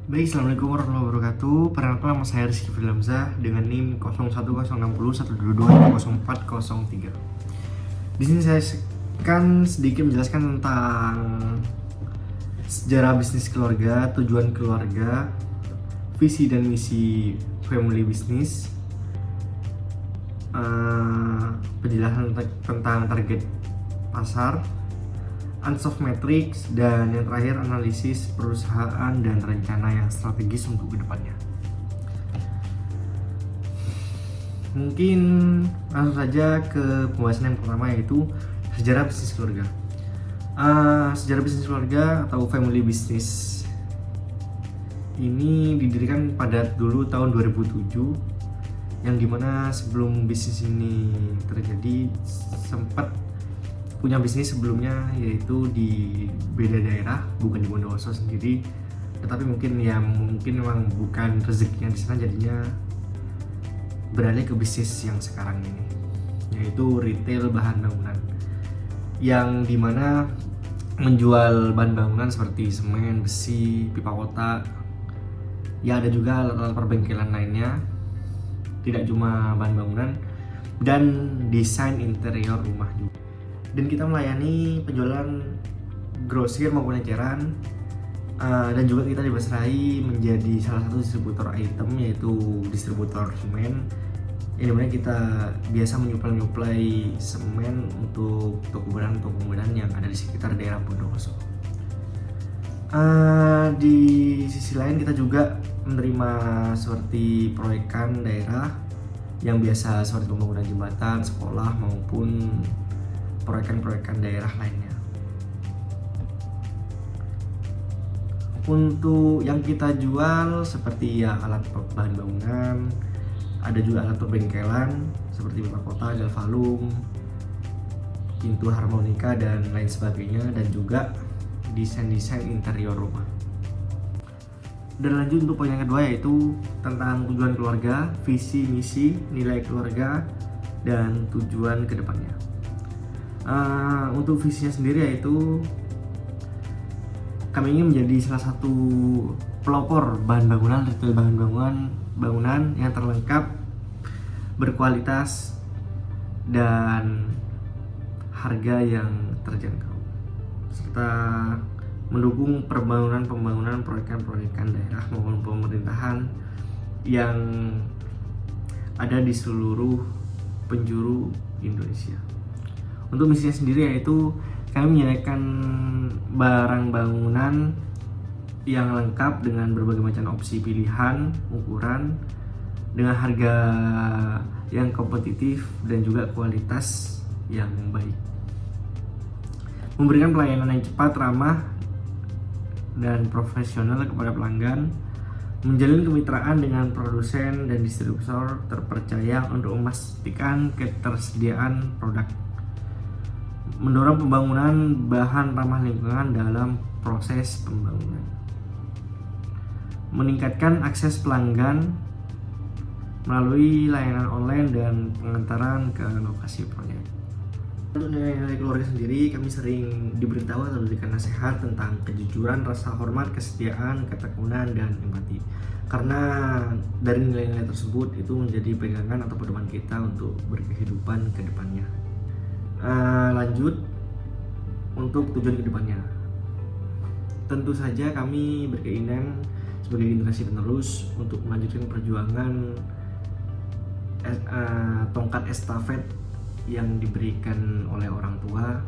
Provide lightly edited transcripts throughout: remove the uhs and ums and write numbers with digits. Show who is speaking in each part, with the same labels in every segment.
Speaker 1: Baik, Assalamualaikum warahmatullahi wabarakatuh. Perkenalkan, nama saya Rizky Firlamzah dengan NIM 010601220403. Di sini saya akan sedikit menjelaskan tentang sejarah bisnis keluarga, tujuan keluarga, visi dan misi family business, penjelasan tentang target pasar, unsoft metrics, dan yang terakhir analisis perusahaan dan rencana yang strategis untuk kedepannya. Mungkin langsung saja ke pembahasan yang pertama, yaitu sejarah bisnis keluarga. Sejarah bisnis keluarga atau family business ini didirikan pada dulu tahun 2007, yang dimana sebelum bisnis ini terjadi sempat punya bisnis sebelumnya, yaitu di beda daerah, bukan di Bondowoso sendiri, tetapi mungkin memang bukan rezekinya di sana, jadinya beralih ke bisnis yang sekarang ini, yaitu retail bahan bangunan, yang dimana menjual bahan bangunan seperti semen, besi, pipa kotak, ya ada juga alat-alat perbengkelan lainnya, tidak cuma bahan bangunan, dan desain interior rumah juga. Dan kita melayani penjualan grosir maupun eceran, dan juga kita dibasrai menjadi salah satu distributor item, yaitu distributor semen, yang dimana kita biasa menyuplai semen untuk toko bangunan yang ada di sekitar daerah Bondowoso. Di sisi lain kita juga menerima seperti proyekan daerah yang biasa seperti pembangunan jembatan, sekolah, maupun proyekan-proyekan daerah lainnya. Untuk yang kita jual seperti alat bahan bangunan, ada juga alat perbengkelan seperti pipa kotak, galvalum, pintu harmonika, dan lain sebagainya, dan juga desain-desain interior rumah. Dan lanjut untuk poin yang kedua, yaitu tentang tujuan keluarga, visi, misi, nilai keluarga, dan tujuan kedepannya. Untuk visinya sendiri, yaitu kami ingin menjadi salah satu pelopor bahan bangunan, retail bahan bangunan yang terlengkap, berkualitas, dan harga yang terjangkau, serta mendukung pembangunan proyekan daerah maupun pemerintahan yang ada di seluruh penjuru Indonesia. Untuk misinya sendiri, yaitu kami menyediakan barang bangunan yang lengkap dengan berbagai macam opsi pilihan, ukuran, dengan harga yang kompetitif dan juga kualitas yang baik. Memberikan pelayanan yang cepat, ramah, dan profesional kepada pelanggan, menjalin kemitraan dengan produsen dan distributor terpercaya untuk memastikan ketersediaan produk, mendorong pembangunan bahan ramah lingkungan dalam proses pembangunan, meningkatkan akses pelanggan melalui layanan online dan pengantaran ke lokasi proyek. Untuk nilai-nilai keluarga sendiri, kami sering diberitahu atau diberikan nasihat tentang kejujuran, rasa hormat, kesetiaan, ketekunan, dan empati. Karena dari nilai-nilai tersebut itu menjadi pegangan atau pedoman kita untuk berkehidupan ke depannya. Lanjut untuk tujuan kedepannya, tentu saja kami berkeinginan sebagai generasi penerus untuk melanjutkan perjuangan tongkat estafet yang diberikan oleh orang tua,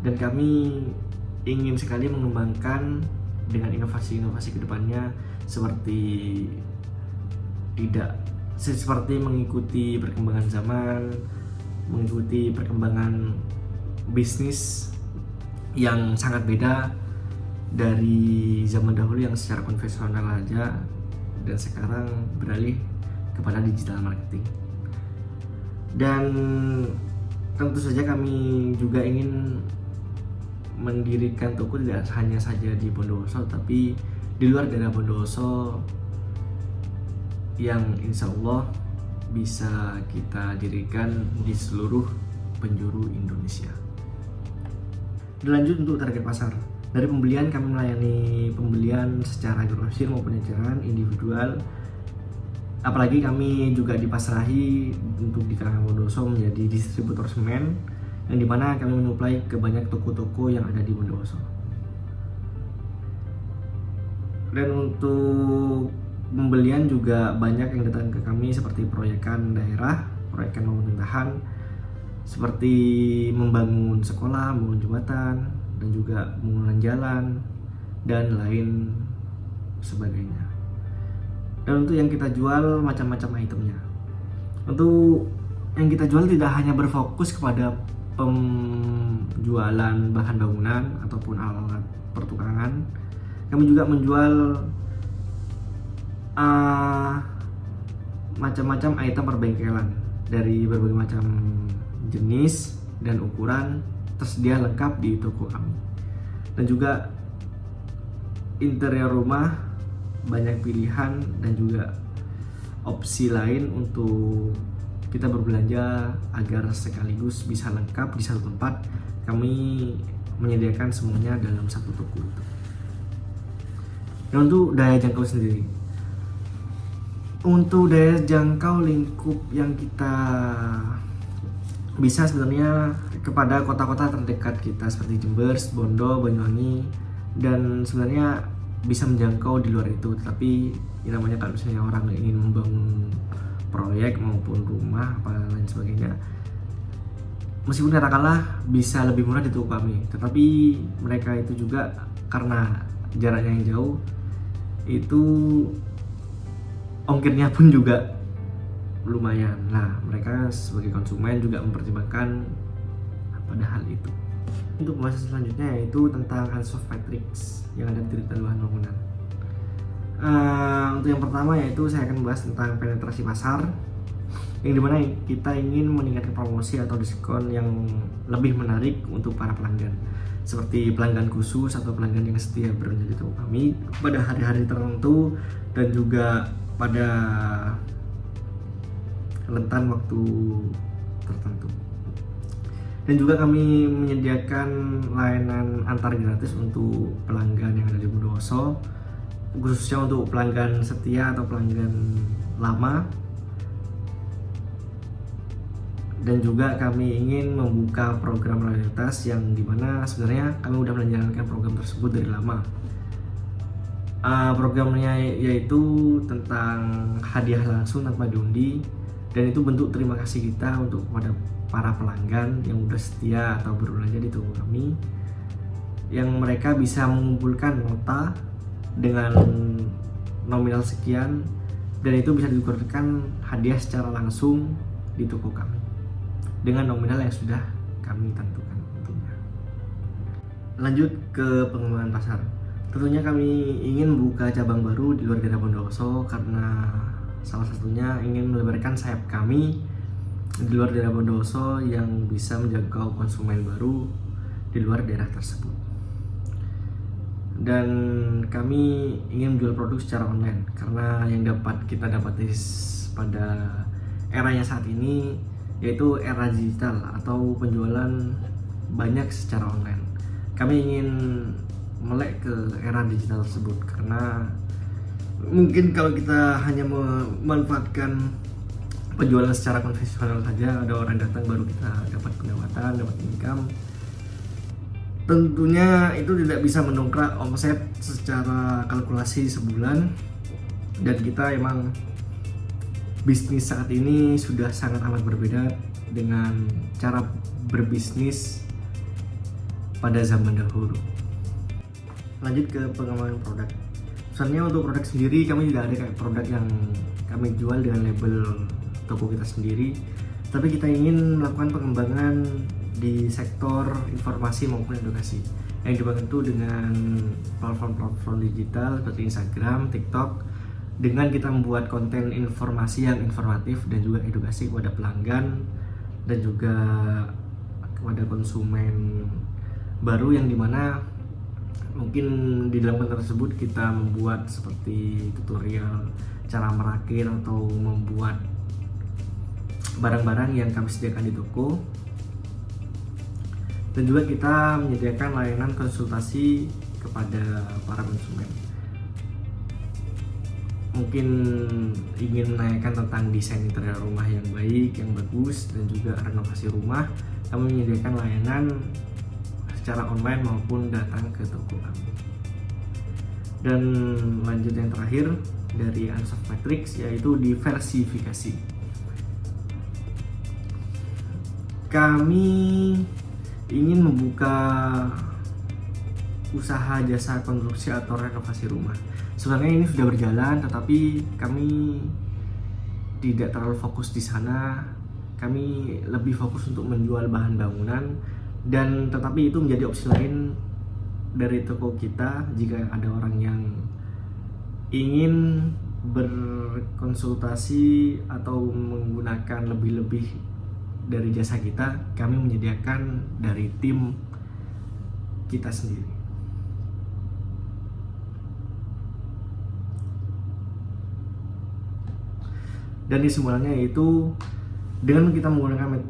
Speaker 1: dan kami ingin sekali mengembangkan dengan inovasi-inovasi kedepannya, seperti mengikuti perkembangan zaman, mengikuti perkembangan bisnis yang sangat beda dari zaman dahulu yang secara konvensional aja, dan sekarang beralih kepada digital marketing. Dan tentu saja kami juga ingin mendirikan toko tidak hanya saja di Bondowoso, tapi di luar daerah Bondowoso, yang insya Allah bisa kita dirikan di seluruh penjuru Indonesia. Lanjut untuk target pasar. Dari pembelian, kami melayani pembelian pelanggan secara grosir maupun eceran individual. Apalagi kami juga dipasrahi untuk di Karang Bondowoso menjadi distributor semen, yang dimana kami menyuplai ke banyak toko-toko yang ada di Bondowoso. Dan untuk pembelian juga banyak yang datang ke kami seperti proyekan daerah, proyekan pemerintahan, seperti membangun sekolah, membangun jembatan, dan juga pembangunan jalan, dan lain sebagainya. Dan untuk yang kita jual macam-macam itemnya. Untuk yang kita jual tidak hanya berfokus kepada penjualan bahan bangunan ataupun alat pertukangan. Kami juga menjual macam-macam item perbengkelan dari berbagai macam jenis dan ukuran tersedia lengkap di toko kami. Dan juga interior rumah banyak pilihan dan juga opsi lain untuk kita berbelanja agar sekaligus bisa lengkap di satu tempat. Kami menyediakan semuanya dalam satu toko itu. Dan untuk daya jangkau sendiri, untuk daya jangkau lingkup yang kita bisa sebenarnya kepada kota-kota terdekat kita seperti Jember, Bondo, Banyuwangi, dan sebenarnya bisa menjangkau di luar itu. Tapi yang namanya kalau misalnya orang ingin membangun proyek maupun rumah apa lain sebagainya, meskipun katakanlah bisa lebih murah di toko kami, tetapi mereka itu juga karena jaraknya yang jauh, itu ongkirnya pun juga lumayan. Nah, mereka sebagai konsumen juga mempertimbangkan pada hal itu. Untuk pembahasan selanjutnya yaitu tentang Ansoff Matrix yang ada di retail bahan bangunan. Untuk yang pertama yaitu saya akan membahas tentang penetrasi pasar, yang dimana kita ingin meningkatkan promosi atau diskon yang lebih menarik untuk para pelanggan, seperti pelanggan khusus atau pelanggan yang setia berbelanja di toko kami pada hari-hari tertentu dan juga pada rentan waktu tertentu. Dan juga kami menyediakan layanan antar gratis untuk pelanggan yang ada di Bondowoso, khususnya untuk pelanggan setia atau pelanggan lama. Dan juga kami ingin membuka program loyalitas yang dimana sebenarnya kami sudah menjalankan program tersebut dari lama. Programnya yaitu tentang hadiah langsung tanpa diundi, dan itu bentuk terima kasih kita untuk kepada para pelanggan yang udah setia atau berbelanja di toko kami, yang mereka bisa mengumpulkan nota dengan nominal sekian, dan itu bisa ditukarkan hadiah secara langsung di toko kami dengan nominal yang sudah kami tentukan tentunya. Lanjut ke pengembangan pasar. Tentunya kami ingin buka cabang baru di luar daerah Bondowoso karena salah satunya ingin melebarkan sayap kami di luar daerah Bondowoso yang bisa menjangkau konsumen baru di luar daerah tersebut. Dan kami ingin menjual produk secara online karena yang dapat kita dapati pada eranya saat ini yaitu era digital atau penjualan banyak secara online. Kami ingin melek ke era digital tersebut karena mungkin kalau kita hanya memanfaatkan penjualan secara konvensional saja, ada orang datang baru kita dapat pendapatan, dapat income, tentunya itu tidak bisa mendongkrak omset secara kalkulasi sebulan. Dan kita emang bisnis saat ini sudah sangat amat berbeda dengan cara berbisnis pada zaman dahulu. Lanjut ke pengembangan produk. Sebenarnya untuk produk sendiri kami tidak ada kayak produk yang kami jual dengan label toko kita sendiri, tapi kita ingin melakukan pengembangan di sektor informasi maupun edukasi yang dibantu dengan platform-platform digital seperti Instagram, TikTok, dengan kita membuat konten informasi yang informatif dan juga edukasi kepada pelanggan dan juga kepada konsumen baru, yang dimana mungkin di dalam konten tersebut kita membuat seperti tutorial cara merakit atau membuat barang-barang yang kami sediakan di toko. Dan juga kita menyediakan layanan konsultasi kepada para konsumen. mungkin ingin menanyakan tentang desain interior rumah yang baik, yang bagus, dan juga renovasi rumah, kami menyediakan layanan secara online maupun datang ke toko kami. Dan lanjut yang terakhir dari Unsolved Matrix, yaitu diversifikasi. Kami ingin membuka usaha jasa konstruksi atau renovasi rumah. Sebenarnya ini sudah berjalan, tetapi kami tidak terlalu fokus di sana. Kami lebih fokus untuk menjual bahan bangunan, dan tetapi itu menjadi opsi lain dari toko kita jika ada orang yang ingin berkonsultasi atau menggunakan lebih-lebih dari jasa kita. Kami menyediakan dari tim kita sendiri. Dan kesimpulannya yaitu dengan kita menggunakan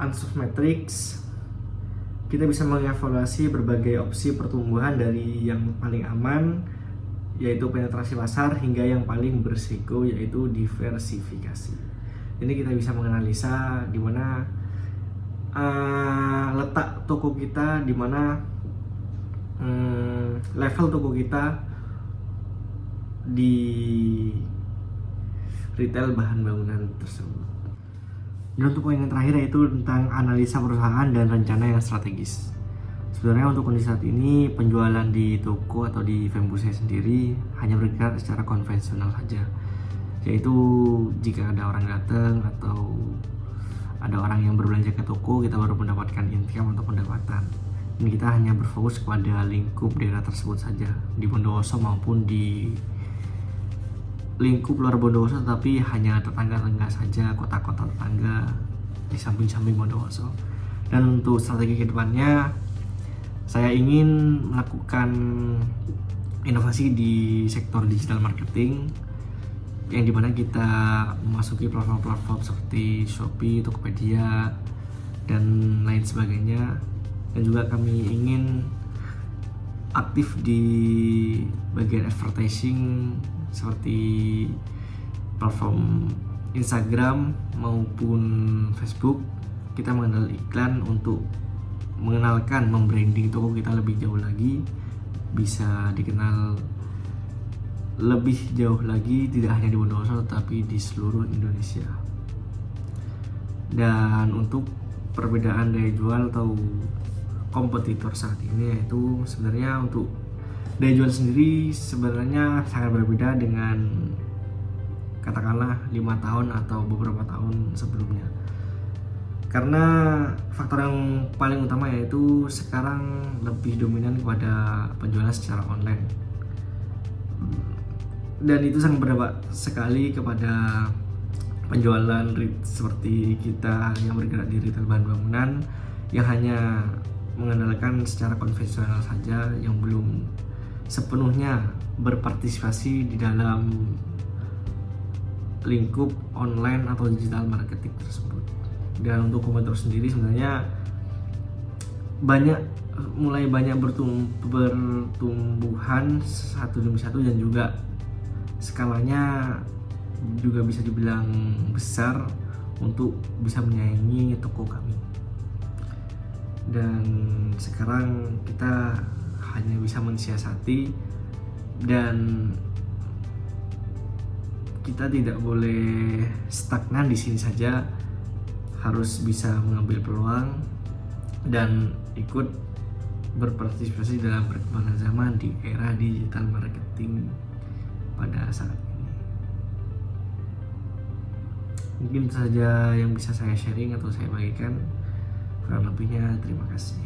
Speaker 1: Unsolved Matrix, kita bisa mengevaluasi berbagai opsi pertumbuhan dari yang paling aman yaitu penetrasi pasar hingga yang paling berisiko yaitu diversifikasi. Ini kita bisa menganalisa di mana letak toko kita, di mana level toko kita di retail bahan bangunan tersebut. Dan untuk poin yang terakhir yaitu tentang analisa perusahaan dan rencana yang strategis. Sebenarnya untuk kondisi saat ini penjualan di toko atau di Fembus saya sendiri hanya bergerak secara konvensional saja, yaitu jika ada orang datang atau ada orang yang berbelanja ke toko, kita baru mendapatkan income atau pendapatan. Ini kita hanya berfokus kepada lingkup daerah tersebut saja, di Bondowoso maupun di lingkup luar Bondowoso, tapi hanya tetangga-tetangga saja, kota-kota tetangga di samping-samping Bondowoso. Dan untuk strategi kedepannya, saya ingin melakukan inovasi di sektor digital marketing, yang dimana kita memasuki platform-platform seperti Shopee, Tokopedia, dan lain sebagainya. Dan juga kami ingin aktif di bagian advertising seperti platform Instagram maupun Facebook. Kita mengenal iklan untuk mengenalkan, membranding toko kita lebih jauh lagi, bisa dikenal lebih jauh lagi, tidak hanya di Bondowoso tetapi di seluruh Indonesia. Dan untuk perbedaan daya jual atau kompetitor saat ini, yaitu sebenarnya untuk daya jual sendiri sebenarnya sangat berbeda dengan katakanlah 5 tahun atau beberapa tahun sebelumnya, karena faktor yang paling utama yaitu sekarang lebih dominan kepada penjualan secara online, dan itu sangat berdampak sekali kepada penjualan seperti kita yang bergerak di retail bahan bangunan yang hanya mengandalkan secara konvensional saja, yang belum sepenuhnya berpartisipasi di dalam lingkup online atau digital marketing tersebut. Dan untuk kompetitor sendiri sebenarnya mulai banyak bertumbuhan satu demi satu, dan juga skalanya juga bisa dibilang besar untuk bisa menyaingi toko kami. Dan sekarang kita hanya bisa mensiasati, dan kita tidak boleh stagnan di sini saja, harus bisa mengambil peluang dan ikut berpartisipasi dalam perkembangan zaman di era digital marketing pada saat ini. Mungkin saja yang bisa saya sharing atau saya bagikan. Kurang lebihnya terima kasih.